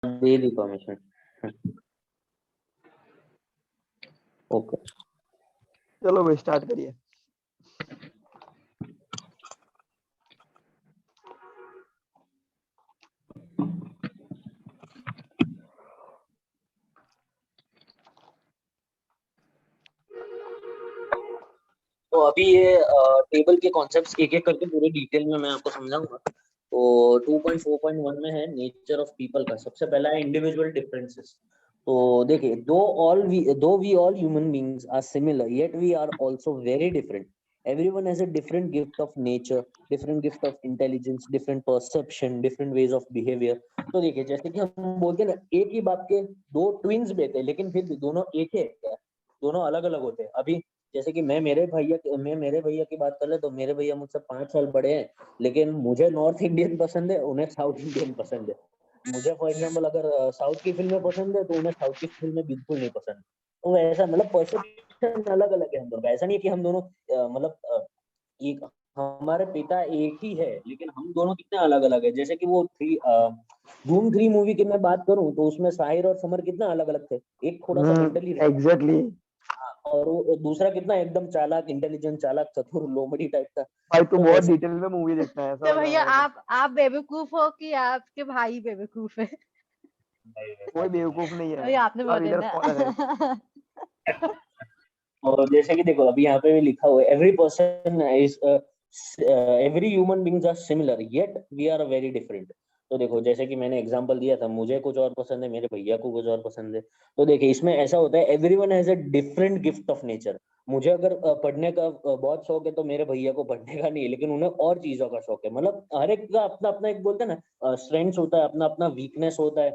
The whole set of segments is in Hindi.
दे दी परमिशन। ओके चलो भाई स्टार्ट करिए। तो अभी ये टेबल के कॉन्सेप्ट्स एक एक करके पूरे डिटेल में मैं आपको समझाऊंगा। तो 2.4.1 में है नेचर ऑफ पीपल का सबसे पहला है इंडिविजुअल डिफरेंसेस। तो देखिए दो we all human beings are similar yet we are also very different. Everyone has a different gift of nature, different gift of intelligence, different perception, different ways of behaviour. तो देखिए जैसे कि हम बोलते हैं ना एक ही बाप के दो ट्विंस बेटे लेकिन फिर भी दोनों एक ही है क्या? दोनों अलग अलग होते हैं। अभी जैसे कि मैं मेरे भैया की बात कर ले तो मेरे भैया मुझसे 5 साल बड़े हैं, लेकिन मुझे नॉर्थ इंडियन पसंद है, उन्हें साउथ इंडियन पसंद है। मुझे फॉर एग्जांपल अगर साउथ की फिल्में पसंद है तो उन्हें साउथ की फिल्में बिल्कुल नहीं पसंद। तो ऐसा मतलब परसेप्शन अलग अलग है हम दोनों का। ऐसा नहीं है कि हम दोनों एक हमारे पिता एक ही है लेकिन हम दोनों कितने अलग अलग है। जैसे कि वो धूम 3 मूवी की मैं बात करूं तो उसमें साहिर और समर कितना अलग अलग थे। एक थोड़ा सा मेंटली एग्जैक्टली। और वो दूसरा कितना एकदम चालाक, इंटेलिजेंट, चालाक, चतुर, लोमड़ी टाइप का। भाई तू तो बहुत वैसे डिटेल में मूवी देखता है, ऐसा तो लग भैया रहा है। आप बेवकूफ हो कि आपके भाई बेवकूफ है? कोई बेवकूफ नहीं है, अरे आपने सब बोले इधर ना। स्कॉलर है। और जैसे कि देखो अभी यहाँ पे भी लिखा हुआ है every person is every human beings are similar yet we are very different. तो देखो जैसे कि मैंने एग्जांपल दिया था, मुझे कुछ और पसंद है, मेरे भैया को कुछ और पसंद है। तो देखिए इसमें ऐसा होता है everyone has a different gift of nature. मुझे अगर पढ़ने का बहुत शौक है तो मेरे भैया को पढ़ने का नहीं है, लेकिन उन्हें और चीजों का शौक है। मतलब हर एक का अपना अपना एक बोलते हैं ना स्ट्रेंथ होता है, अपना अपना वीकनेस होता है।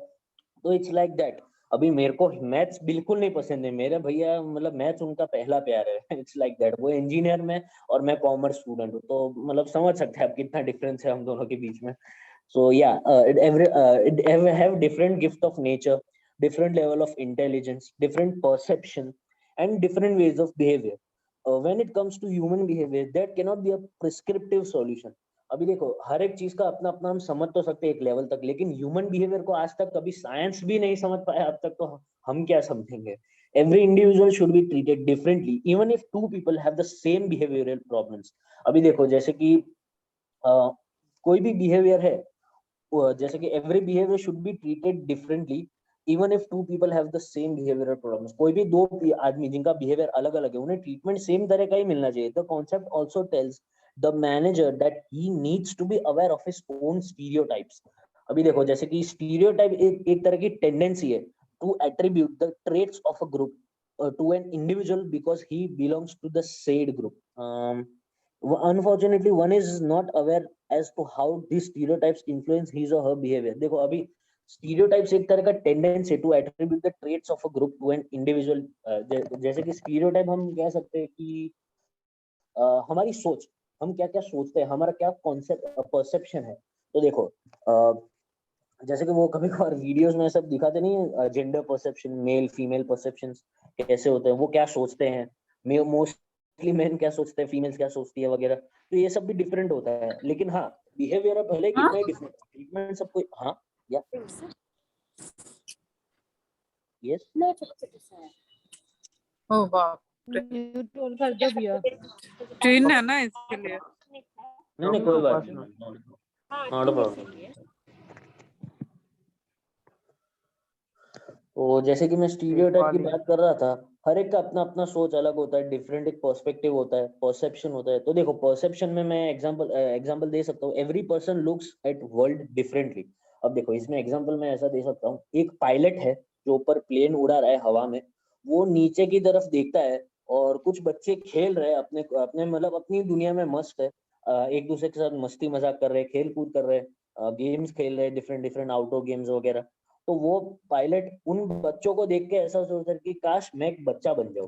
तो इट्स लाइक दैट। अभी मेरे को मैथ्स बिल्कुल नहीं पसंद है, मेरे भैया मतलब मैथ्स उनका पहला प्यार है। It's like that. वो इंजीनियर में और मैं कॉमर्स स्टूडेंट हूँ, तो मतलब समझ सकते हैं आप कितना डिफरेंस है हम दोनों के बीच में। So yeah, it have different gift of nature, different level of intelligence, different perception, and different ways of behavior. When it comes to human behavior, that cannot be a prescriptive solution. अभी देखो हर एक चीज का अपना अपना हम समझ तो सकते हैं एक लेवल तक, लेकिन ह्यूमन बिहेवियर को आज तक कभी साइंस भी नहीं समझ पाया अब तक, तो हम क्या समझेंगे। Every individual should be treated differently even if two people have the same behavioural problems. अभी देखो जैसे कि कोई भी बिहेवियर है, जैसे कि every behaviour should be treated differently even if two people have the same behavioural problems. कोई भी दो आदमी जिनका बिहेवियर अलग अलग है उन्हें ट्रीटमेंट सेम तरह का ही मिलना चाहिए। The concept also tells the manager that he needs to be aware of his own stereotypes. अभी देखो जैसे कि स्टीरियोटाइप एक तरह की टेंडेंसी है to attribute the traits of a group to an individual because he belongs to the said group. Unfortunately, one is not aware as to how these stereotypes influence his or her behavior. देखो अभी stereotypes एक तरह का tendency to attribute the traits of a group to an individual। जैसे कि stereotype हम कह सकते हैं कि हमारी सोच, हम क्या क्या सोचते हैं, हमारा क्या कॉन्सेप्ट परसेप्शन है। तो देखो जैसे कि वो कभी कभार वीडियोस में सब दिखाते नहीं है gender perception, male female perception कैसे होते हैं, वो क्या सोचते हैं, मोस्टली मेन क्या सोचते हैं, फीमेल्स क्या सोचती है वगैरह। तो ये सब भी डिफरेंट होता है, लेकिन हाँ बिहेवियर भले कितना ही डिफरेंट, ट्रीटमेंट सबको हाँ या यस ओ बाप म्यूट ऑन कर दो भैया। ट्रेन है ना इसके लिए। नहीं कोई बात नहीं, नॉट अ प्रॉब्लम। तो जैसे कि मैं स्टीरियोटाइप की बात कर रहा था, हर एक का अपना अपना सोच अलग होता है, डिफरेंट एक पर्सपेक्टिव होता है, परसेप्शन होता है। तो देखो परसेप्शन में मैं एग्जांपल दे सकता हूँ, every person looks at world differently. अब देखो इसमें एग्जांपल मैं ऐसा दे सकता हूँ, एक पायलट है जो ऊपर प्लेन उड़ा रहा है हवा में, वो नीचे की तरफ देखता है और कुछ बच्चे खेल रहे हैं अपने अपने मतलब अपनी दुनिया में मस्त है, एक दूसरे के साथ मस्ती मजाक कर रहे हैं, खेल कूद कर रहे हैं, गेम्स खेल रहे हैं, डिफरेंट डिफरेंट आउटडोर गेम्स वगैरह। तो वो पायलट उन बच्चों को देख के ऐसा सोच रहा है कि काश मैं एक बच्चा बन जाऊं।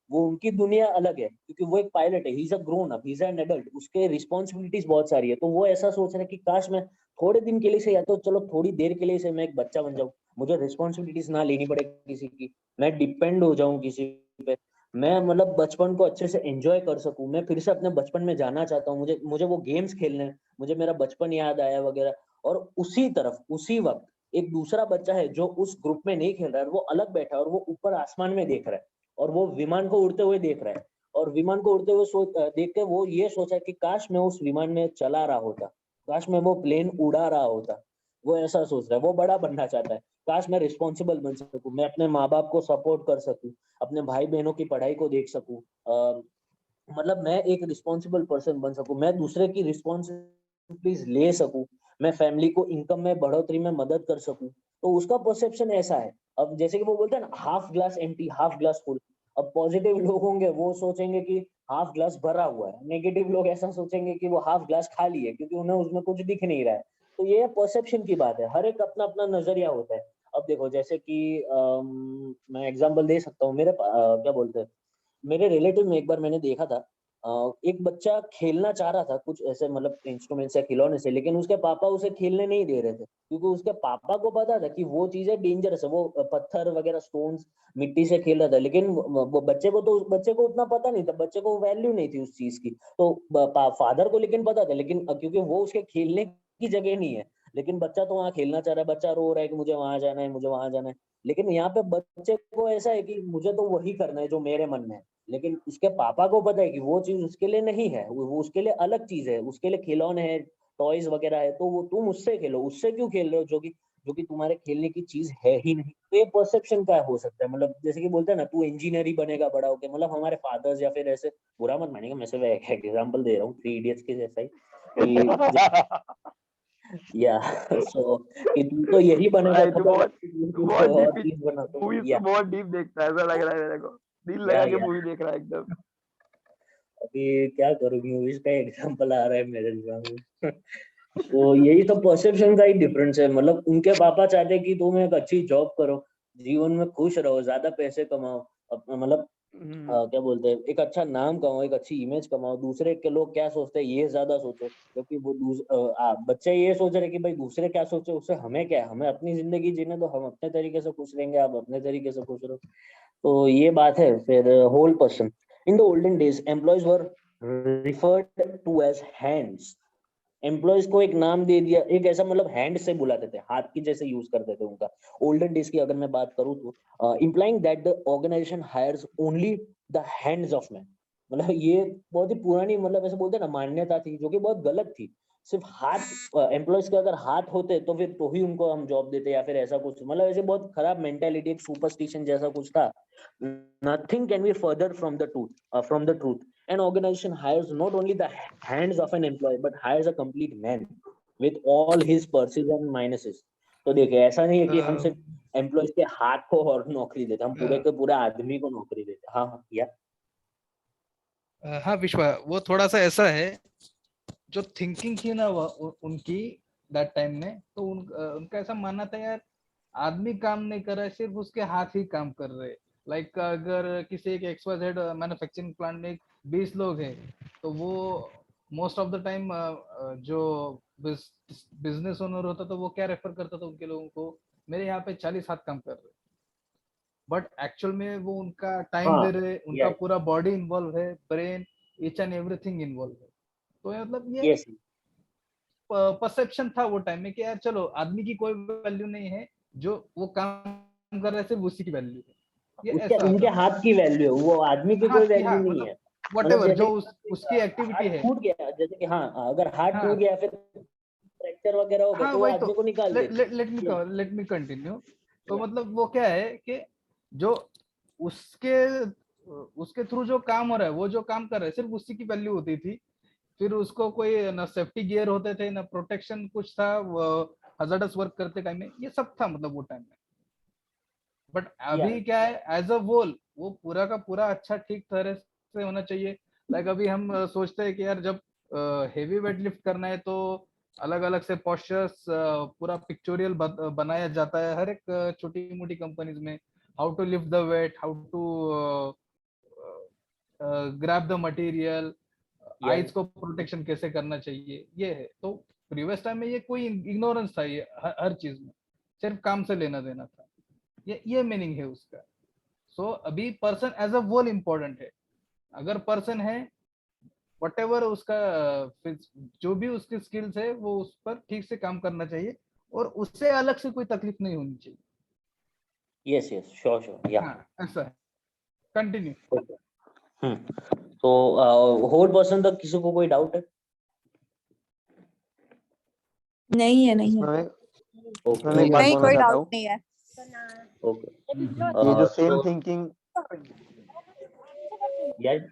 वो उनकी दुनिया अलग है क्योंकि वो एक पायलट है, he is a grown up, he is an adult, उसके रिस्पॉन्सिबिलिटीज बहुत सारी है। तो वो ऐसा सोच रहा है कि काश मैं थोड़े दिन के लिए से या तो चलो थोड़ी देर के लिए से मैं एक बच्चा बन जाऊं, मुझे रिस्पॉन्सिबिलिटीज ना लेनी पड़े किसी की, मैं डिपेंड हो जाऊं किसी पे, मैं मतलब बचपन को अच्छे से एंजॉय कर सकूं, मैं फिर से अपने बचपन में जाना चाहता हूँ, मुझे मुझे वो गेम्स खेलने हैं, मुझे मेरा बचपन याद आया वगैरह। और उसी तरफ उसी वक्त एक दूसरा बच्चा है जो उस ग्रुप में नहीं खेल रहा है, वो अलग बैठा है और वो ऊपर आसमान में देख रहा है और वो विमान को उड़ते हुए देख रहा है और विमान को उड़ते हुए देख के वो ये सोचा कि काश मैं उस विमान में चला रहा होता, काश मैं वो प्लेन उड़ा रहा होता। वो ऐसा सोच रहा है, वो बड़ा बनना चाहता है। काश मैं रिस्पॉन्सिबल बन सकूं, मैं अपने माँ बाप को सपोर्ट कर सकूं, अपने भाई बहनों की पढ़ाई को देख सकूं, मतलब मैं एक रिस्पॉन्सिबल पर्सन बन सकूं, मैं दूसरे की रिस्पॉन्सिबिलिटीज ले सकूं, मैं फैमिली को इनकम में बढ़ोतरी में मदद कर सकूं। तो उसका परसेप्शन ऐसा है। अब जैसे कि वो बोलते हैं ना, half glass empty half glass full. अब पॉजिटिव लोग होंगे वो सोचेंगे कि हाफ ग्लास भरा हुआ है, नेगेटिव लोग ऐसा सोचेंगे कि वो हाफ ग्लास खाली है, क्योंकि उन्हें उसमें कुछ दिख नहीं रहा है। तो ये परसेप्शन की बात है, हर एक अपना अपना नजरिया होता है। अब देखो जैसे कि मैं एग्जांपल दे सकता हूँ, क्या बोलते हैं, मेरे रिलेटिव में एक बार मैंने देखा था, एक बच्चा खेलना चाह रहा था कुछ ऐसे मतलब इंस्ट्रूमेंट से, खिलौने से, लेकिन उसके पापा उसे खेलने नहीं दे रहे थे, क्योंकि उसके पापा को पता था कि वो चीजें डेंजरस है। वो पत्थर वगैरह, स्टोन्स, मिट्टी से खेल रहा था, लेकिन वो बच्चे को उतना पता नहीं था, बच्चे को वैल्यू नहीं थी उस चीज की। तो फादर को लेकिन पता था, लेकिन क्योंकि वो उसके खेलने की जगह नहीं है, लेकिन बच्चा तो वहाँ खेलना चाह रहा है, बच्चा रो रहा है कि मुझे वहां जाना है, मुझे वहां जाना है। लेकिन यहाँ पे बच्चे को ऐसा है कि मुझे तो वही करना है जो मेरे मन में है, लेकिन उसके पापा को पता है कि वो चीज उसके लिए नहीं है, वो उसके लिए अलग चीज है, उसके लिए खिलौने है, टॉयज वगैरह है, तो वो तुम उससे खेलो, उससे क्यों खेल रहे हो जो कि तुम्हारे खेलने की चीज है ही नहीं। तो ये परसेप्शन का हो सकता है, मतलब जैसे कि बोलते हैं ना, तू इंजीनियर ही बनेगा बड़ा होके, मतलब हमारे फादर्स या फिर ऐसे, बुरा मत मानिएगा, मैं सिर्फ एक एग्जांपल दे रहा हूँ, थ्री इडियट्स के जैसा ही कि या सो कि तू तो यही बनेगा, भाई पता लगा कि तू तू बहुत कोई और डीप चीज बना, तो मूवीज या तो बहुत डीप देखता है, ऐसा लग रहा है मेरे को। दिल या लगा के या मूवी देख रहा है एकदम। अभी क्या करूँ, मूवीज का एग्जांपल आ रहा है मेरे दिमाग में। तो यही सब परसेप्शन का ही डिफरेंस है, मतलब उनके पापा चाहते कि तुम एक अच्छी जॉब करो, जीवन में खुश रहो, ज्यादा पैसे कमाओ, मतलब क्या बोलते हैं, एक अच्छा नाम कमाओ, एक अच्छी इमेज कमाओ। दूसरे के लोग क्या सोचते हैं ये ज्यादा सोचो, क्योंकि वो बच्चे ये सोच रहे कि भाई दूसरे क्या सोचे उससे हमें क्या है, हमें अपनी जिंदगी जीने दो, हम अपने तरीके से खुश रहेंगे, आप अपने तरीके से खुश रहो। तो ये बात है। फिर whole person, in the olden days employees were referred to as hands. Employees को एक नाम दे दिया, एक ऐसा मतलब हैंड से बुलाते थे, हाथ की जैसे यूज करते थे उनका। ओल्डन डेज की अगर मैं बात करूँ तो implying that the organization hires only the hands of man. मतलब ये बहुत ही पुरानी, मतलब ऐसे बोलते हैं ना, मान्यता थी, जो कि बहुत गलत थी। सिर्फ हाथ, एम्प्लॉयज के अगर हाथ होते तो फिर तो ही उनको हम जॉब देते, या फिर ऐसा कुछ, मतलब ऐसे बहुत खराब मेंटेलिटी, एक सुपरस्टिशन जैसा कुछ था। Nothing can be further from the truth. An organization hires not only the hands of an employee but hires a complete man with all his pluses and minuses. तो देखिए, ऐसा नहीं है कि हम सिर्फ एम्प्लॉयज के हाथ को और नौकरी देते, हम पूरे के पूरे आदमी को नौकरी देते। हाँ हाँ या हाँ विश्वा, वो थोड़ा सा ऐसा है, जो थिंकिंग थी ना उनकी दैट टाइम में, तो उनका ऐसा मानना था यार, आदमी काम नहीं कर रहा है, सिर्फ उसके हाथ ही काम कर रहे हैं। लाइक अगर किसी एक XYZ मैन्युफैक्चरिंग प्लांट में 20 लोग हैं, तो वो मोस्ट ऑफ द टाइम जो बिजनेस ओनर होता तो वो क्या रेफर करता था उनके लोगों को, मेरे यहाँ पे 40 हाथ काम कर रहे, बट एक्चुअल में वो उनका टाइम दे हाँ रहे, उनका यस पूरा बॉडी इन्वॉल्व है, brain, each and everything involve है। तो ये मतलब ये यस परसेप्शन था वो टाइम में कि यार चलो, आदमी की कोई वैल्यू नहीं है, जो वो काम कर रहा है सिर्फ उसी की वैल्यू है, ये उसके ऐसा उनके था। हाथ की वैल्यू है, वो आदमी की कोई हाथ की, वैल्यू हाँ नहीं मतलब है। वट मतलब एवर जैसे जो कि उसकी एक्टिविटी हाथ है। टूट गया, जैसे कि हाँ, अगर हाथ टूट हाँ गया फिर फ्रैक्चर वगैरह हो गया, हाँ तो वो वही तो, आदमी को निकाल देते हैं। Let me continue. तो मतलब वो क्या है कि जो उसके उसके थ्रू जो काम हो रहा है, वो जो काम कर रहा है सिर्फ उसी की वैल्यू होती थी। फिर उसको कोई ना सेफ्टी गियर होते थे ना प्रोटेक्शन कुछ था, वो हजार्डस वर्क करते टाइम में ये सब था मतलब वो टाइम में। बट या अभी क्या है, एज अ होल वो पूरा का पूरा अच्छा ठीक तरह से होना चाहिए। लाइक अभी हम सोचते हैं कि यार जब हेवी वेट लिफ्ट करना है तो अलग अलग से पोस्चर्स पूरा पिक्चोरियल बनाया जाता है हर एक छोटी मोटी कंपनीज में, how to lift the weight, how to grab the material, yes eyes को प्रोटेक्शन कैसे करना चाहिए, ये है। तो प्रीवियस टाइम में ये कोई इग्नोरेंस था, ये हर चीज में सिर्फ काम से लेना देना था, ये मीनिंग है उसका। सो अभी person as a whole important है। अगर पर्सन है, वट एवर उसका जो भी उसकी स्किल्स है वो उस पर ठीक से काम करना चाहिए, और उससे अलग से कोई तकलीफ नहीं होनी चाहिए। यस यस, श्योर श्योर, या। हाँ ऐसा है। कंटिन्यू। तो होल पर्सन तक किसी को कोई डाउट है? नहीं है, नहीं है। इसमें ओके मैं एक बात नहीं, बोलना कोई चाहता डाउट हूँ। नहीं है। ओके, ये जो सेम तो थिंकिंग यार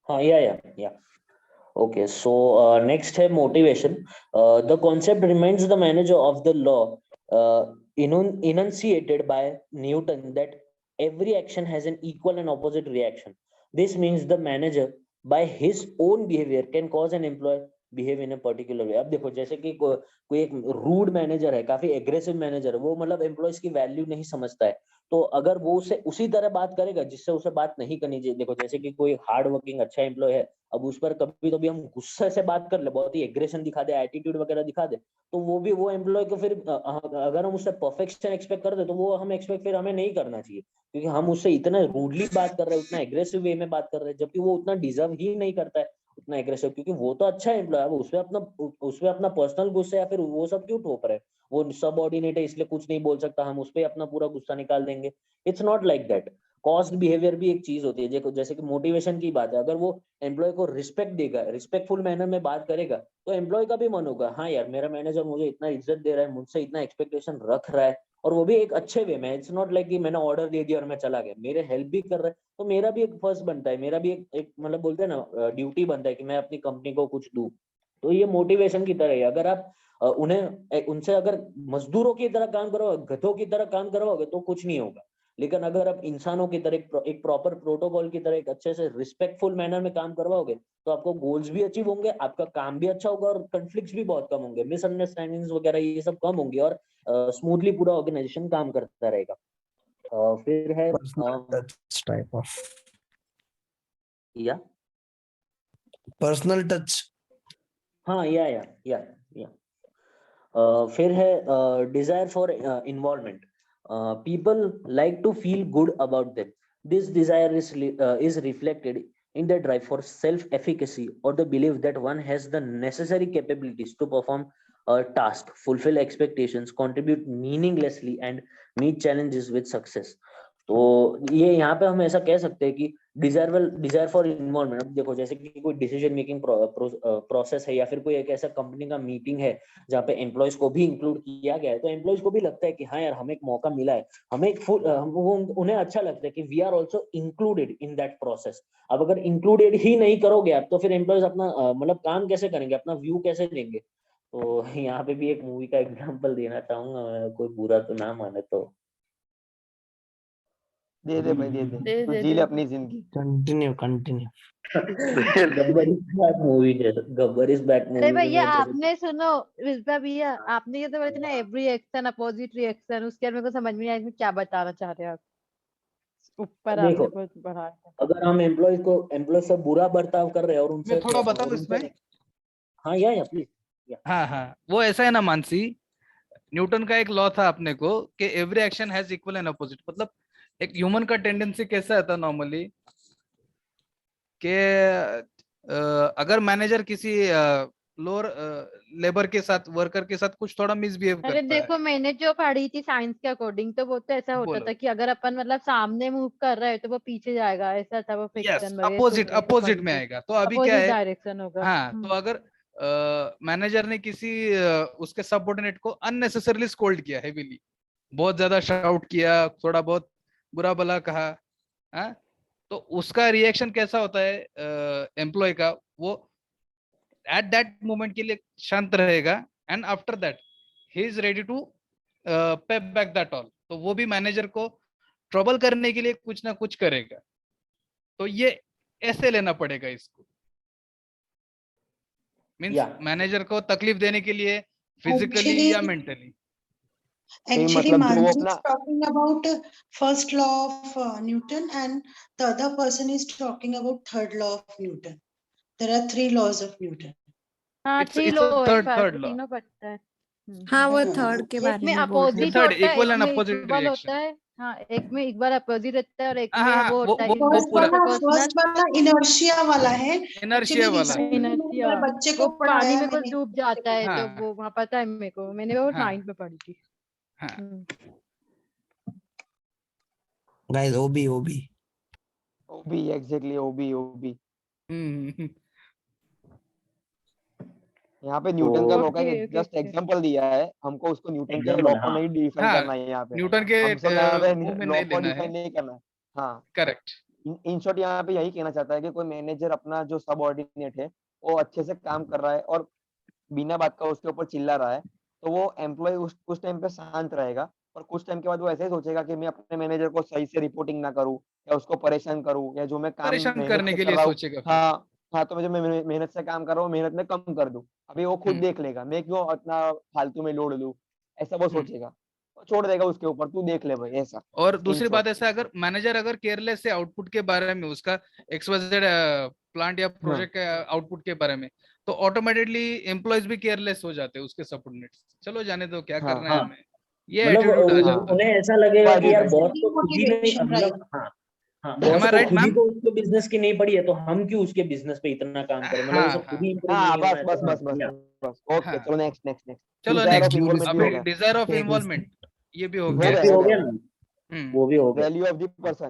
हाँ, या okay, so next है motivation. The concept remains the manager of the law enunciated by Newton that every action has an equal and opposite reaction. This means the manager by his own behavior can cause an employee behave in a particular way. अब देखो, जैसे कि कोई एक रूड मैनेजर है, काफी एग्रेसिव मैनेजर है, वो मतलब एम्प्लॉयज की वैल्यू नहीं समझता है, तो अगर वो उसे उसी तरह बात करेगा जिससे उसे बात नहीं करनी चाहिए। देखो, जैसे कि कोई हार्ड वर्किंग अच्छा एम्प्लॉय है, अब उस पर कभी तो भी हम गुस्से से बात कर ले, बहुत ही एग्रेशन दिखा दे, एटीट्यूड वगैरह दिखा दे, तो वो एम्प्लॉय को फिर अगर हम उससे परफेक्शन एक्सपेक्ट कर दे तो वो हम एक्सपेक्ट फिर हमें नहीं करना चाहिए, क्योंकि हम उससे इतना रूडली बात कर रहे हैं, उतना एग्रेसिव वे में बात कर रहे हैं, जबकि वो उतना डिजर्व ही नहीं करता है उतना एग्रेसिव, क्योंकि वो तो अच्छा एम्प्लॉय है, उसमें अपना पर्सनल गुस्सा या फिर वो सब क्यों ठोक रहे हैं, वो सबऑर्डिनेट है इसलिए कुछ नहीं बोल सकता, हम उस पर अपना पूरा गुस्सा निकाल देंगे। It's not like that. Cost behaviour भी एक चीज होती है, जैसे कि मोटिवेशन की बात है, अगर वो एम्प्लॉय को रिस्पेक्ट देगा, रिस्पेक्टफुल मैनर में बात करेगा, तो एम्प्लॉय का भी मन होगा, हाँ यार मेरा मैनेजर मुझे इतना इज्जत दे रहा है, मुझसे इतना एक्सपेक्टेशन रख रहा है, और वो भी एक अच्छे वे में। इट्स नॉट लाइक कि मैंने ऑर्डर दे दिया और मैं चला गया, मेरे हेल्प भी कर रहा है, तो मेरा भी एक फर्ज बनता है, मेरा भी एक मतलब बोलते हैं ना ड्यूटी बनता है कि मैं अपनी कंपनी को कुछ दूं। तो ये मोटिवेशन की तरह है, अगर आप उनसे अगर मजदूरों की तरह काम करवाओगे, गधों की तरह काम करवाओगे तो कुछ नहीं होगा, लेकिन अगर आप इंसानों की तरह एक प्रॉपर प्रोटोकॉल की तरह एक अच्छे से रिस्पेक्टफुल मैनर में काम करवाओगे, तो आपको गोल्स भी अचीव होंगे, आपका काम भी अच्छा होगा, और कॉन्फ्लिक्ट्स भी बहुत कम होंगे, मिसअंडरस्टैंडिंग्स वगैरह ये सब कम होंगे, और स्मूथली पूरा ऑर्गेनाइजेशन काम करता रहेगा। फिर है Personal touch type of. या Personal touch. हाँ, या फिर है desire for involvement. People like to feel good about them. This desire is reflected in the drive for self-efficacy or the belief that one has the necessary capabilities to perform a task, fulfill expectations, contribute meaninglessly, and meet challenges with success. तो ये यहाँ पे हम ऐसा कह सकते हैं कि डिजायर फॉर इन्वॉल्वमेंट. अब देखो, जैसे कि कोई डिसीजन मेकिंग प्रोसेस है, या फिर कोई एक ऐसा कंपनी का मीटिंग है जहाँ पे एम्प्लॉयज को भी इंक्लूड किया गया है, तो एम्प्लॉयज को भी लगता है कि हाँ यार हमें एक मौका मिला है, हमें एक उन्हें अच्छा लगता है कि we are also included in that process. अब अगर इंक्लूडेड ही नहीं करोगे आप, तो फिर एम्प्लॉयज अपना मतलब काम कैसे करेंगे, अपना व्यू कैसे देंगे. तो यहाँ पे भी एक मूवी का एग्जाम्पल देना चाहूंगा मैं, कोई बुरा तो ना माने तो. दे दे भाई, दे तू जी ले अपनी जिंदगी। Continue. Gabbar is back movie जैसा, गब्बर इज बैक अरे मूवी भैया में आपने सुनो, विस्बा भैया आपने ये तो बोला था ना एवरी एक्शन अपोजिट रिएक्शन, उसके बाद मेरे को समझ में नहीं आया इसमें क्या बताना चाह रहे हैं आप. ऊपर देखो, आपने कुछ बढ़ाया था. अगर हम एम्प्लॉय से बुरा बर्ताव कर रहे हैं और उनसे मैं थोड़ा बताऊं इसमें? हाँ या प्लीज. हाँ, वो ऐसा है ना मानसी, न्यूटन का एक लॉ था अपने को कि every action has equal and opposite. मतलब एक ह्यूमन का टेंडेंसी कैसा होता है नॉर्मली कि अगर मैनेजर किसी लोअर लेबर के साथ, वर्कर के साथ कुछ थोड़ा मिसबिहेव अरे करता है. देखो, मैंने जो पढ़ी थी साइंस के अकॉर्डिंग, तो वो तो ऐसा होता बोलो. था कि अगर अपन मतलब सामने मूव कर रहे हैं तो वो पीछे जाएगा, ऐसा था वो यस, फ्रिक्शन वगैरह. अपोजिट में आएगा. तो अभी क्या अपोजिट है, डायरेक्शन होगा. हाँ, तो अगर मैनेजर ने किसी उसके सबऑर्डिनेट को अननेसेसरली स्कोल्ड किया, हेवीली, बहुत ज्यादा शाउट किया, थोड़ा बहुत बुरा भला कहा, हाँ, तो उसका रिएक्शन कैसा होता है एम्प्लॉय का, वो एट दैट मोमेंट के लिए शांत रहेगा, and after that he is ready to pay back that all. तो वो भी मैनेजर को ट्रबल करने के लिए कुछ ना कुछ करेगा. तो ये ऐसे लेना पड़ेगा इसको, मीन्स मैनेजर को तकलीफ देने के लिए फिजिकली या मेंटली. Actually, मतलब जो वो Mansi अपना is talking about first law of Newton, and the other person is talking about third law of Newton. There are 3 laws of Newton. हाँ, It's 3 a लो है, third law. तीनों पढ़ता है. हाँ, वो हाँ. थर्ड के एक बारे में में बोल रहे अपोजिट थर्ड होता है, इक्वल एक एंड में अपोजिट इक्वल रिएक्शन. होता है, हाँ, एक में एक बार अपोजिट रहता है और एक में हाँ, वो वो होता है कि फर्स्ट पूरा वाला इनर्शिया वाला है। इनर्शिया Actually वाला recently मैंने इनर्शिया, बच्चे वो को पानी पढ़ाया में कुछ मैंने। डूब जाता है, तो हाँ वो वहाँ पता है मेरे को, मैंने वो हाँ 9th में पढ़ी थी। हाँ Guys, OB. ओबी एग्जैक्टली ओबी। हम्म, यहाँ पे न्यूटन का तो लॉ का ओके एक ओके जस्ट ओके। एग्जांपल दिया है, हमको उसको न्यूटन के एग्जाम्पल लॉ है, को हाँ। नहीं डिफाइन हाँ करना है यहाँ पे, न्यूटन के हम सब यहाँ पे वो में लॉ नहीं को लेना है। डिफाइन नहीं करना है। हाँ, करेक्ट। इन शॉर्ट यहाँ पे यही कहना चाहता है कि कोई मैनेजर अपना जो सबऑर्डिनेट है वो अच्छे से काम कर रहा है और बिना बात का उसके ऊपर चिल्ला रहा है, तो वो एम्प्लॉय उस टाइम पे शांत रहेगा, और कुछ टाइम के बाद वो ऐसे ही सोचेगा कि मैं अपने मैनेजर को सही से रिपोर्टिंग ना करूं, या उसको परेशान करूं, या जो मैं काम परेशान मेहनत करने से के कर लिए रहा हूँ, सोचेगा फिर। हाँ हाँ, तो मैं जो मैं मेहनत से काम कर रहा हूँ मेहनत में कम कर दूं, अभी वो खुद देख लेगा, मैं क्यों इतना फालतू में लोड लूं, ऐसा वो सोचेगा, छोड़ देगा उसके ऊपर, तू देख ले भाई, ऐसा। और इन दूसरी शॉर्ट बात ऐसा, अगर मैनेजर अगर केयरलेस है आउटपुट के बारे में, उसका XYZ प्लांट या प्रोजेक्ट के आउटपुट के बारे में, तो ऑटोमेटिकली एम्प्लॉयज भी केयरलेस हो जाते हैं उसके सबऑर्डिनेट्स, चलो जाने दो क्या हाँ करना है हाँ, हमें, ये मतलब एटीट्यूड आ हाँ, जाता उन्हें है। ऐसा लगेगा वो कि यार एटीट्यूड, बॉस को खुद ही नहीं, Demotivation, right? मतलब हाँ हाँ, Am बॉस I को right, खुद ही मैम? तो उसके बिजनेस की नहीं पड़ी है, तो हम क्यों उसके बिजनेस पे इतना काम करें, मतलब उसे हाँ खुद हाँ ही इम्प्रूव हाँ, नहीं होना बस है, बस तो हाँ बस बस या बस, ओके, हाँ, चलो नेक्स्ट नेक्स्ट नेक्स्ट, चलो desire next. Of Dude, involvement भी हो अभी गया, desire of take this. Involvement ये भी हो हो वो गया। गया भी हो हो गया, गया ना, हम्म। वो भी हो गया। वैल्यू ऑफ द पर्सन,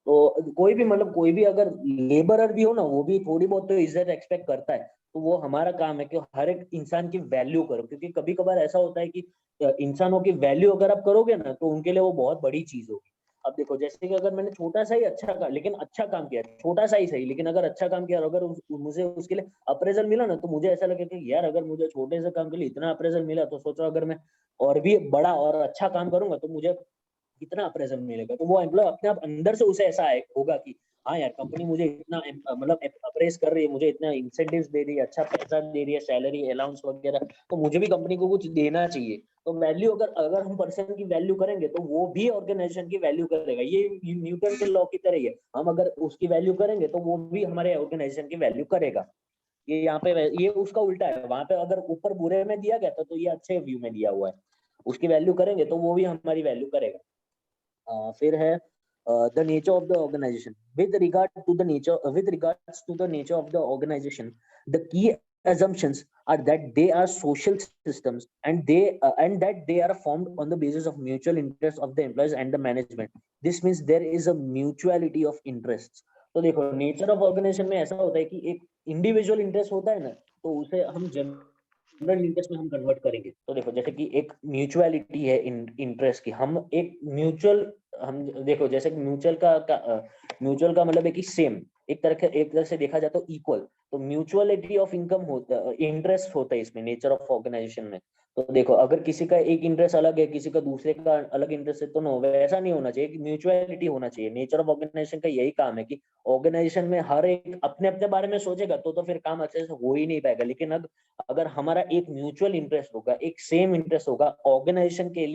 तो कोई भी मतलब कोई भी अगर लेबरर भी हो ना, वो भी थोड़ी बहुत तो इज्जत एक्सपेक्ट करता है, तो वो हमारा काम है कि हर एक इंसान की वैल्यू करो, क्योंकि कभी कभार ऐसा होता है कि इंसानों की वैल्यू अगर आप करोगे ना, तो उनके लिए वो बहुत बड़ी चीज होगी। अब देखो, जैसे कि अगर मैंने छोटा सा ही अच्छा काम किया, छोटा सा ही सही, लेकिन अगर अच्छा काम किया और अगर मुझे उसके लिए अप्रेजल मिला ना, तो मुझे ऐसा लगे कि यार अगर मुझे छोटे से काम के लिए इतना अप्रेजल मिला, तो सोचो अगर मैं और भी बड़ा और अच्छा काम करूंगा तो मुझे कितना अप्रेजल मिलेगा। तो वो एम्प्लॉय अपने आप अंदर से उसे ऐसा होगा कि हाँ यार, कंपनी मुझे इतना मतलब अप्रेस कर रही है, मुझे इतना इंसेंटिव्स दे रही है, अच्छा पैसा दे रही है, सैलरी अलाउंस वगैरह, तो मुझे भी कंपनी को कुछ देना चाहिए। तो वैल्यू अगर अगर हम पर्सन की वैल्यू करेंगे, तो वो भी ऑर्गेनाइजेशन की वैल्यू करेगा। ये न्यूटन के लॉ की तरह ही है, हम अगर उसकी वैल्यू करेंगे तो वो भी हमारे ऑर्गेनाइजेशन की वैल्यू करेगा। ये यहाँ पे ये उसका उल्टा है, वहां पे अगर ऊपर बुरे में दिया गया था, तो ये अच्छे व्यू में दिया हुआ है, उसकी वैल्यू करेंगे तो वो भी हमारी वैल्यू करेगा। फिर है the nature of the organization. With regards to the nature of the organization, the key assumptions are that they are social systems, and that they are formed on the basis of mutual interest of the employees and the management. This means there is a mutuality of interests. तो देखो, नेचर ऑफ ऑर्गेनाइजेशन में ऐसा होता है कि एक इंडिविजुअल इंटरेस्ट होता है ना, तो उसे हम जनरल इंटरेस्ट में हम कन्वर्ट करेंगे। तो देखो, जैसे कि एक म्यूचुअलिटी है इंटरेस्ट की, हम एक म्यूचुअल, हम देखो जैसे म्यूचुअल का मतलब है कि सेम, एक तरह से देखा जाए तो इक्वल, तो म्यूचुअलिटी ऑफ इनकम होता है, इंटरेस्ट होता है इसमें, नेचर ऑफ ऑर्गेनाइजेशन में। तो देखो, अगर किसी का एक इंटरेस्ट अलग है, किसी का दूसरे का अलग इंटरेस्ट है, तो नो, वैसा नहीं होना चाहिए, म्यूचुअलिटी होना चाहिए। नेचर ऑफ ऑर्गेनाइजेशन का यही काम है कि ऑर्गेनाइजेशन में हर एक अपने अपने बारे में सोचेगा, तो फिर काम अच्छे से हो ही नहीं पाएगा। लेकिन अगर हमारा एक म्यूचुअल इंटरेस्ट होगा, एक सेम इंटरेस्ट होगा ऑर्गेनाइजेशन के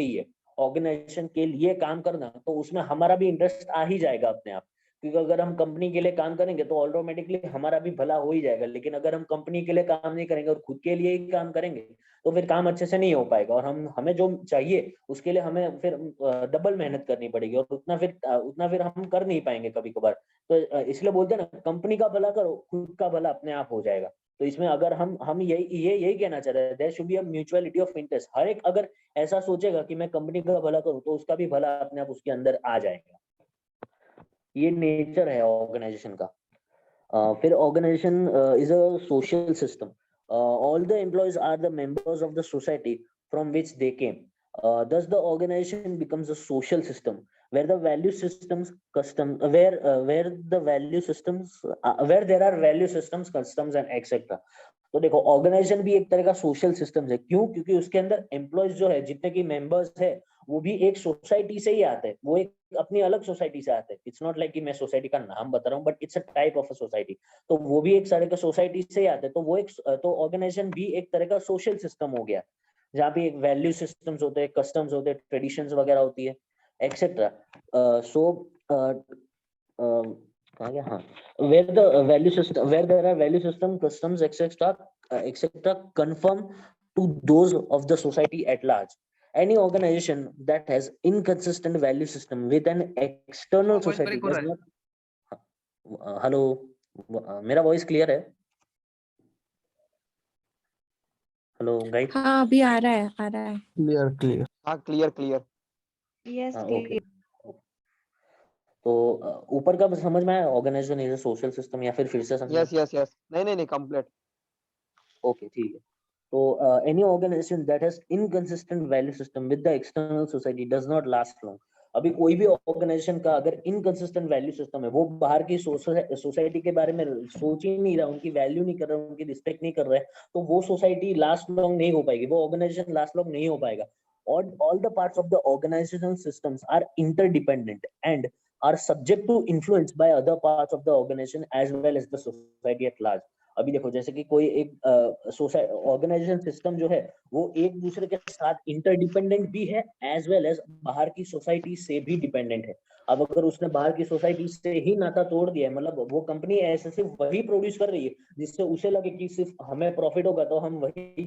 लिए काम करना, तो उसमें हमारा भी इंटरेस्ट आ ही जाएगा अपने आप। क्योंकि अगर हम कंपनी के लिए काम करेंगे तो ऑटोमेटिकली हमारा भी भला हो ही जाएगा। लेकिन अगर हम कंपनी के लिए काम नहीं करेंगे और खुद के लिए ही काम करेंगे, तो फिर काम अच्छे से नहीं हो पाएगा, और हमें जो चाहिए उसके लिए हमें फिर डबल मेहनत करनी पड़ेगी, और उतना फिर हम कर नहीं पाएंगे कभी कभार। तो इसलिए बोलते हैं ना, कंपनी का भला करो, खुद का भला अपने आप हो जाएगा। तो इसमें अगर हम यही कहना चाह रहे हैं, there should be a mutuality of interest. हर एक अगर ऐसा सोचेगा कि मैं कंपनी का भला करूं, तो उसका भी भला अपने आप उसके अंदर आ जाएगा। ये नेचर है ऑर्गेनाइजेशन का। फिर organization is a social system. All the employees are the members of the society from which they came. Thus the organization becomes a social system where the value systems where there are value systems, customs and etc. तो देखो, ऑर्गेनाइजेशन भी एक तरह का सोशल सिस्टम है। क्यों? क्योंकि उसके अंदर एम्प्लॉयज जो है, जितने की मेंबर्स है, वो भी एक सोसाइटी से ही आते हैं, वो एक अपनी अलग सोसाइटी से आते हैं। इट्स नॉट लाइक कि मैं सोसाइटी का नाम बता रहा हूँ, but it's a type of a society. तो वो भी एक तरह का सोसाइटी से ही आते हैं। तो ऑर्गेनाइजेशन भी एक तरह का सोशल सिस्टम हो गया, जहाँ पे एक वैल्यू सिस्टम्स होते हैं, कस्टम्स होते हैं, ट्रेडिशंस वगैरह होती है, etcetera. where there are value system, customs, etc conform to those of the society at large. Any organization that has inconsistent value system with an external voice society break हो does रहा है। not हेलो मेरा वॉइस क्लियर है? Hello guide. हाँ अभी आ रहा है Clear, clear. हाँ क्लियर क्लियर। यस ओके तो ऊपर का समझ में आया? Organisation is a social system या फिर से समझना? यस यस यस नहीं कंप्लीट। ओके ठीक है। तो any organization that has inconsistent value system with the external society does not last long. अभी कोई भी ऑर्गेनाइजेशन का अगर इनकंसिस्टेंट वैल्यू सिस्टम है, वो बाहर की सोसाइटी के बारे में सोच ही नहीं रहा, उनकी वैल्यू नहीं कर रहा, उनकी रिस्पेक्ट नहीं कर रहा है, तो वो सोसाइटी लास्ट लॉन्ग नहीं हो पाएगी, वो ऑर्गेनाइजेशन लास्ट लॉन्ग नहीं हो पाएगा। और all the parts of the organisational systems are interdependent and are subject to influence by other parts of the organization as well as the society at large. अभी देखो जैसे कि कोई एक ऑर्गेनाइजेशन सिस्टम जो है वो एक दूसरे के साथ इंटरडिपेंडेंट भी है एज वेल एज बाहर की सोसाइटी से भी डिपेंडेंट है। अब अगर उसने बाहर की सोसाइटी से ही नाता तोड़ दिया है, मतलब वो कंपनी ऐसे सिर्फ वही प्रोड्यूस कर रही है जिससे उसे लगे कि सिर्फ हमें प्रॉफिट होगा तो हम वही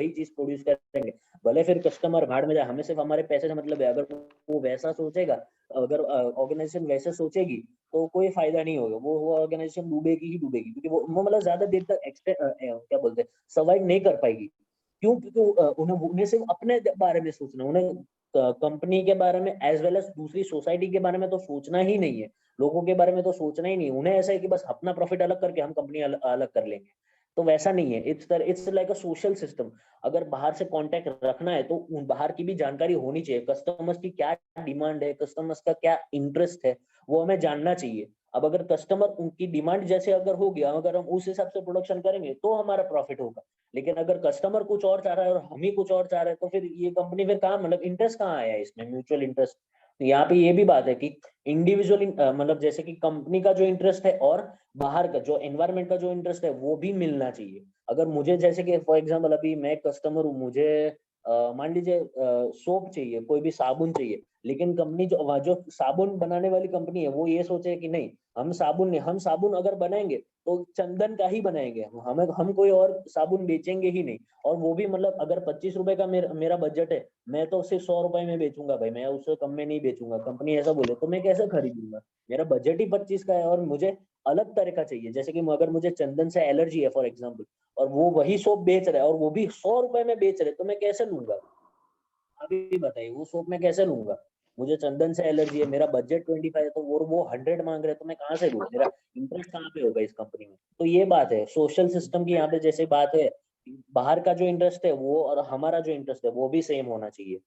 चीज प्रोड्यूस करेंगे, भले फिर कस्टमर भाड़ में जाए, हमें सिर्फ हमारे पैसे से मतलब है। अगर वो वैसा सोचेगा, अगर ऑर्गेनाइजेशन वैसे सोचेगी तो कोई फायदा नहीं होगा, वो ऑर्गेनाइजेशन डूबेगी ही डूबेगी, क्योंकि वो मतलब ज्यादा देर तक क्या बोलते हैं सर्वाइव नहीं कर पाएगी। क्यों? क्योंकि उन्हें सिर्फ अपने बारे में सोचना, उन्हें कंपनी के बारे में एज वेल एज दूसरी सोसाइटी के बारे में तो सोचना ही नहीं है, लोगों के बारे में तो सोचना ही नहीं। उन्हें ऐसा है कि बस अपना प्रॉफिट अलग करके हम कंपनी अलग कर लेंगे, तो वैसा नहीं है। It's like a social system. अगर बाहर से कांटेक्ट रखना है तो बाहर की भी जानकारी होनी चाहिए, कस्टमर्स की क्या डिमांड है, कस्टमर्स का क्या इंटरेस्ट है, वो हमें जानना चाहिए। अब अगर कस्टमर उनकी डिमांड जैसे अगर हो गया, अगर हम उस हिसाब से प्रोडक्शन करेंगे तो हमारा प्रॉफिट होगा। लेकिन अगर कस्टमर कुछ और चाह रहा है और हम ही कुछ और चाह रहे हैं, तो फिर ये कंपनी फिर कहाँ, मतलब इंटरेस्ट कहाँ आया इसमें, म्यूचुअल इंटरेस्ट। यहाँ पे ये भी बात है कि इंडिविजुअल मतलब जैसे कि कंपनी का जो इंटरेस्ट है और बाहर का जो एनवायरमेंट का जो इंटरेस्ट है वो भी मिलना चाहिए। अगर मुझे जैसे कि फॉर एग्जांपल अभी मैं कस्टमर हूँ, मुझे मान लीजिए सोप चाहिए, कोई भी साबुन चाहिए, लेकिन कंपनी जो साबुन बनाने वाली कंपनी है वो ये सोचे कि नहीं, हम साबुन अगर बनाएंगे तो चंदन का ही बनाएंगे, हम कोई और साबुन बेचेंगे ही नहीं। और वो भी मतलब अगर 25 रुपए का मेरा बजट है, मैं तो सिर्फ 100 रुपए में बेचूंगा भाई, मैं उससे कम में नहीं बेचूंगा। कंपनी ऐसा बोले तो मैं कैसे खरीदूंगा? मेरा बजट ही 25 का है और मुझे अलग तरह का चाहिए। जैसे कि अगर मुझे चंदन से एलर्जी है फॉर एग्जाम्पल, और वो वही सोप बेच रहा है और वो भी 100 रुपए में बेच रहे, तो मैं कैसे लूंगा? अभी बताइए, वो सोप मैं कैसे लूंगा? मुझे चंदन से एलर्जी है, मेरा बजट 25 है, तो वो 100 मांग रहे हैं, तो मैं कहाँ से लूँ? मेरा इंटरेस्ट कहाँ पे होगा इस कंपनी में? तो ये बात है सोशल सिस्टम की। यहाँ पे जैसे बात है, बाहर का जो इंटरेस्ट है वो और हमारा जो इंटरेस्ट है वो भी सेम होना चाहिए,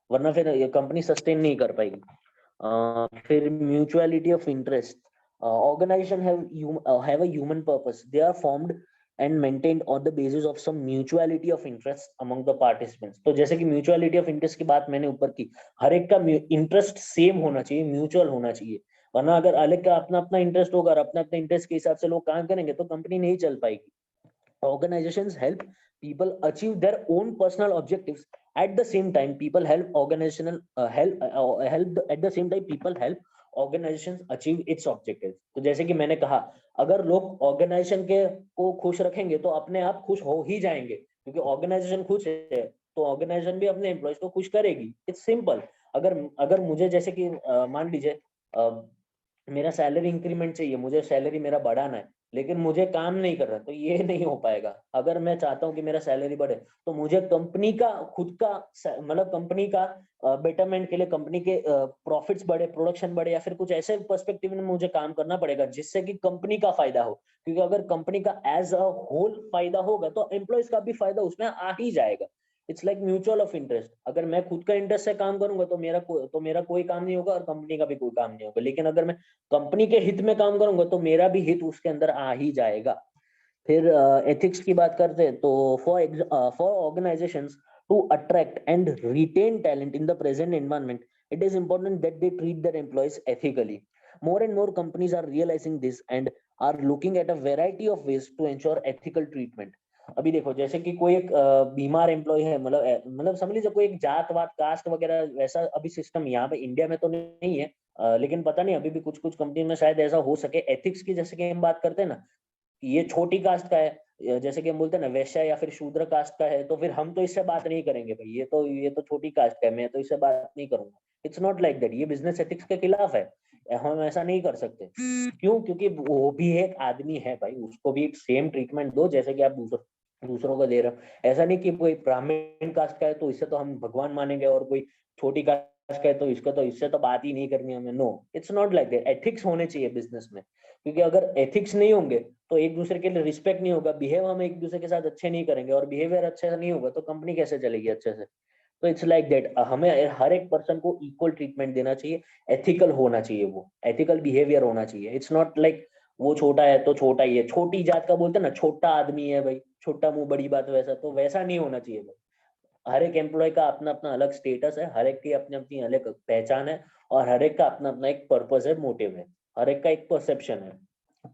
वरना फिर ये कंपनी सस्टेन नहीं कर पाएगी। फिर mutuality of interest. Organisation have a human purpose. They are formed and maintained on the basis of some mutuality of interest among the participants. तो जैसे कि म्यूचुअलिटी ऑफ इंटरेस्ट की बात मैंने ऊपर की, हर एक का इंटरेस्ट सेम होना चाहिए, म्यूचुअल होना चाहिए। वरना अगर अलग का अपना अपना इंटरेस्ट होगा और अपने अपने इंटरेस्ट के हिसाब से लोग काम करेंगे तो कंपनी नहीं चल पाएगी। Organizations help people achieve their own personal objectives. At the same time, people help organizational help at the same time people help organizations achieve its objectives. तो जैसे कि मैंने कहा, अगर लोग ऑर्गेनाइजेशन के को खुश रखेंगे तो अपने आप खुश हो ही जाएंगे, क्योंकि ऑर्गेनाइजेशन खुश है तो ऑर्गेनाइजेशन भी अपने एम्प्लॉयज को खुश करेगी। It's simple. अगर मुझे जैसे कि मान लीजिए मेरा सैलरी इंक्रीमेंट चाहिए, मुझे सैलरी मेरा बढ़ाना है, लेकिन मुझे काम नहीं कर रहा, तो ये नहीं हो पाएगा। अगर मैं चाहता हूँ कि मेरा सैलरी बढ़े तो मुझे कंपनी का खुद का मतलब कंपनी का बेटरमेंट के लिए, कंपनी के प्रॉफिट्स बढ़े, प्रोडक्शन बढ़े, या फिर कुछ ऐसे पर्सपेक्टिव में मुझे काम करना पड़ेगा जिससे कि कंपनी का फायदा हो। क्योंकि अगर कंपनी का एज अ होल फायदा होगा तो एम्प्लॉयज का भी फायदा उसमें आ ही जाएगा। It's like mutual of interest. अगर मैं खुद का इंटरेस्ट से काम करूंगा तो मेरा कोई काम नहीं होगा और कंपनी का भी कोई काम नहीं होगा। लेकिन अगर मैं कंपनी के हित में काम करूंगा तो मेरा भी हित उसके अंदर आ ही जाएगा। फिर एथिक्स की बात करते हैं तो for organisations to attract and retain talent in the present environment, it is important that they treat their employees ethically. More and more companies are realizing this and are looking at a variety of ways to ensure ethical treatment. अभी देखो जैसे कि कोई एक बीमार एम्प्लॉय है, मतलब समझ लीजिए कोई एक जात वात कास्ट वगैरह वैसा अभी सिस्टम यहाँ पे इंडिया में तो नहीं है, लेकिन पता नहीं अभी भी कुछ कुछ कंपनी में शायद ऐसा हो सके। एथिक्स की जैसे कि हम बात करते हैं ना, ये छोटी कास्ट का है जैसे कि हम बोलते हैं ना वैश्य या फिर शूद्र कास्ट का है तो फिर हम तो इससे बात नहीं करेंगे भाई, ये तो छोटी कास्ट का है, मैं तो इससे बात नहीं करूंगा। इट्स नॉट लाइक दैट, ये बिजनेस एथिक्स के खिलाफ है, हम ऐसा नहीं कर सकते। क्यों? क्योंकि वो भी एक आदमी है भाई, उसको भी सेम ट्रीटमेंट दो जैसे कि आप दूसरों को दे रहे हो। ऐसा नहीं कि कोई ब्राह्मण कास्ट का है तो इससे तो हम भगवान मानेंगे, और कोई छोटी कास्ट का है तो इससे तो बात ही नहीं करनी हमें। No, it's not like that. Ethics होने चाहिए बिजनेस में, क्योंकि अगर एथिक्स नहीं होंगे तो एक दूसरे के लिए रिस्पेक्ट नहीं होगा, बिहेव हम एक दूसरे के साथ अच्छे नहीं करेंगे, और बिहेवियर अच्छे से नहीं होगा तो कंपनी कैसे चलेगी अच्छे से। तो इट्स लाइक दैट, हमें हर एक पर्सन को इक्वल ट्रीटमेंट देना चाहिए, एथिकल होना चाहिए, वो एथिकल बिहेवियर होना चाहिए। इट्स नॉट लाइक वो छोटा है तो छोटा ही है, छोटी जात का बोलते हैं ना, छोटा आदमी है भाई, छोटा मुंह बड़ी बात, वैसा तो वैसा नहीं होना चाहिए भाई। हर एक एम्प्लॉय का अपना अपना अलग स्टेटस है, हर एक की अपनी अपनी अलग पहचान है, और हर एक का अपना अपना एक पर्पस है, मोटिव है, हर एक का एक परसेप्शन है।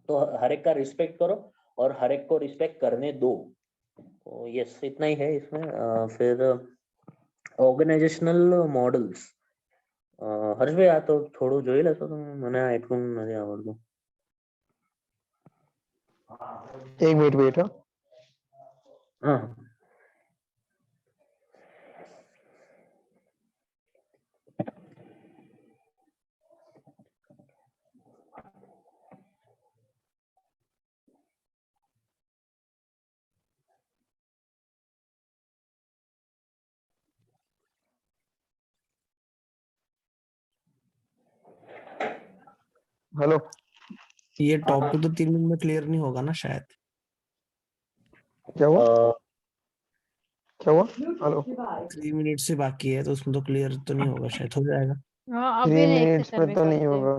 तो हर एक का रिस्पेक्ट करो और हर एक को रिस्पेक्ट करने दो। तो यस, इतना ही है इसमें। फिर ऑर्गेनाइजेशनल मॉडल्स, हर्ष भाई आ तो थोड़ું જોઈ લેશો તમે? મને આ એટલું નથી આવડતું. एक मिनट वेट। हाँ, हेलो, ये टॉपिक तो 3 मिनट में क्लियर नहीं होगा ना शायद। क्या हुआ? अ, क्या हुआ? हेलो, 3 मिनट से बाकी है तो उसमें तो क्लियर तो नहीं होगा शायद, हो जाएगा। हाँ 3 अभी नेक्स्ट मिनट्स सेशन में में तो नहीं करते हैं, होगा।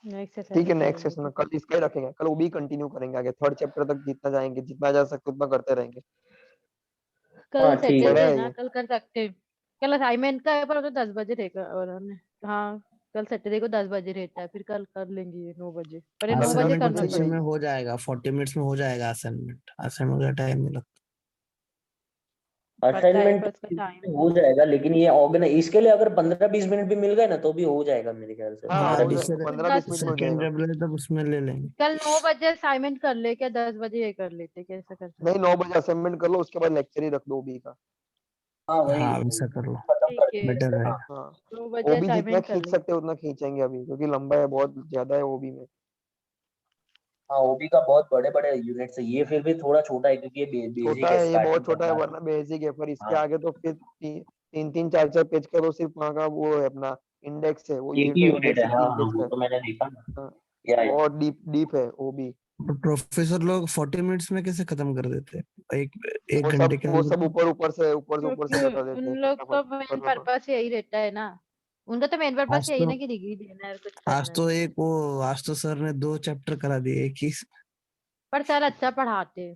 नेक्स्ट सेशन ठीक है, में नेक्स्ट करेंगे। सेशन में कल इसका ही रखेंगे, कल वो भी कंटिन्यू करेंगे आगे, थर्ड चैप्टर तक जितना जाएंगे, जितना जा सकते उतना करते रहेंगे। कल हाँ ठीक बड़ा सैटरडे है। है है ना, ये। कल कर सकते हैं। कल असाइनमेंट का है पर वो तो 10 बजे रहेगा, और हमने हाँ कल सैटरडे को 10 बजे रहता है, फिर कल कर लेंगे ये 9 बजे, पर ये कल 9 बजे दस असाइनमेंट करना बजे सेशन ये में पड़ेगा। हो जाएगा, 40 मिनट्स में हो जाएगा असाइनमेंट। असाइनमेंट का टाइम नहीं लगता। पता है असाइनमेंट पर इसका टाइम हो जाएगा, लेकिन ये ऑर्गेनाइज इसके लिए अगर 15-20 मिनट भी मिल गए ना तो भी हो जाएगा मेरे ख्याल से। हाँ हाँ मेरा हो भी जाएगा, दूसरे 15-20 मिनट में हो सेकेंड जाएगा। जब ले तब उसमें ले लेंगे। कल 9 बजे असाइनमेंट कर ले क्या, 10 बजे ये कर लेते, कैसा कर सकते? नहीं, 9 बजे असाइनमेंट कर लो, उसके बाद लेक्चर ही रख लो ओबी का। हाँ वही हाँ वही वैसा कर लो, खत्म ठीक कर है, देंगे। बेटर हाँ रहेगा। हाँ, 9 बजे ओबी जितना असाइनमेंट कर खींच ले। सकते हैं उतना खींचेंगे अभी, क्योंकि लंबा है, बहुत ज्यादा है ओबी में। हाँ, ओबी का बहुत बड़े बड़े यूनिट्स है, ये फिर भी थोड़ा छोटा है क्योंकि ये बेसिक छोटा है, है, ये बहुत स्टार्टिंग छोटा है, करना है। वरना बेसिक है, पर इसके हाँ, आगे तो फिर 3-3, 4-4 पेज का तो सिर्फ वहाँ का वो है अपना इंडेक्स है, वो एक ही यूनिट इंडेक्स है। हाँ हाँ, इंडेक्स वो है। तो मैंने देखा ना। हाँ, या बहुत डीप डीप है ओबी। तो प्रोफेसर लोग 40 मिनट्स में कैसे खत्म कर देते हैं? एक घंटे के वो सब अंदर। ऊपर से क्योंकि बता देते उन हैं लोग फटाफट का मेन फटाफट। पर्पस यही रहता है ना, उनका तो मेन पर्पस आज यही है तो ना कि डिग्री देना है और कुछ आज करना तो नहीं है। एक वो आज तो सर ने 2 चैप्टर करा दिए एक ही। पर सर अच्छा पढ़ाते हैं।